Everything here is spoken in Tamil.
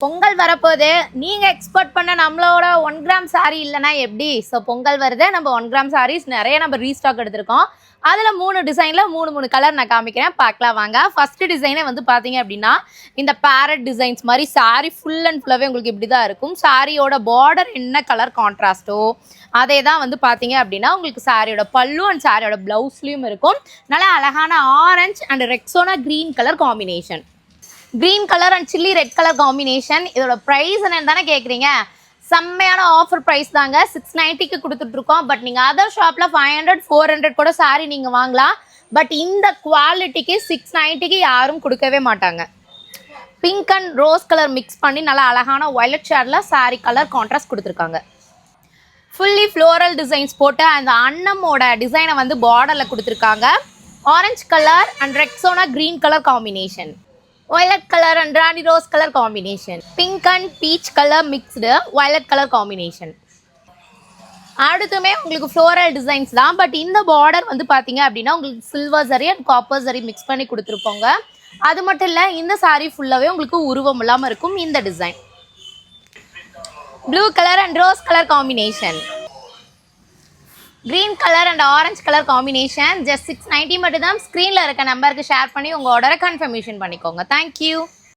பொங்கல் வரப்போது நீங்கள் எக்ஸ்போர்ட் பண்ண நம்மளோட 1 கிராம் சாரீ இல்லைனா எப்படி? ஸோ பொங்கல் வருது, நம்ம 1 கிராம் சாரீஸ் நிறைய நம்ம ரீஸ்டாக் எடுத்திருக்கோம். அதில் 3 டிசைனில் 3 கலர் நான் காமிக்கிறேன், பார்க்கலாம் வாங்க. ஃபஸ்ட்டு டிசைனே வந்து பார்த்தீங்க அப்படின்னா இந்த பேரட் டிசைன்ஸ் மாதிரி சாரீ ஃபுல் அண்ட் ஃபுல்லாகவே உங்களுக்கு இப்படி தான் இருக்கும். சாரியோட பார்டர் என்ன கலர் கான்ட்ராஸ்ட்டோ அதே தான் வந்து பார்த்தீங்க அப்படின்னா உங்களுக்கு சாரியோட பல்லு அண்ட் சாரியோட ப்ளவுஸ்லேயும் இருக்கும். நல்லா அழகான orange and Rexona green colour combination, green colour and chilli red colour combination. இதோட ப்ரைஸ் என்னன்னு தானே கேட்குறீங்க? செம்மையான ஆஃபர் ப்ரைஸ் தாங்க, 690க்கு கொடுத்துட்ருக்கோம். பட் நீங்கள் அதர் ஷாப்பில் 500 400 கூட சாரீ நீங்கள் வாங்கலாம். பட் இந்த குவாலிட்டிக்கு 690க்கு யாரும் கொடுக்கவே மாட்டாங்க. Pink and rose colour mix பண்ணி நல்லா அழகான வயலட் ஷேடில் சாரீ கலர் கான்ட்ராஸ்ட் கொடுத்துருக்காங்க. ஃபுல்லி ஃப்ளோரல் டிசைன்ஸ் போட்டு அந்த அன்னமோட டிசைனை வந்து பார்டரில் கொடுத்துருக்காங்க. Orange colour and Rexona green colour combination, violet color and rani rose color combination, pink and peach color mixed violet color combination. அடுத்துமே உங்களுக்கு ஃப்ளோரல் டிசைன்ஸ் தான். பட் இந்த பார்டர் வந்து பார்த்தீங்க அப்படின்னா உங்களுக்கு சில்வர் சரி அண்ட் காப்பர் சரி மிக்ஸ் பண்ணி கொடுத்துருப்போங்க. அது மட்டும் இல்லை, இந்த சாரீ ஃபுல்லாகவே உங்களுக்கு உருவம் இல்லாமல் இருக்கும். இந்த design blue colour and rose colour combination, green colour and orange colour combination. Just 690 மட்டும் தான். ஸ்க்ரீனில் இருக்க நம்பருக்கு ஷேர் பண்ணி உங்கள் ஆர்டரை கன்ஃபர்மேஷன் பண்ணிக்கோங்க. தேங்க்யூ.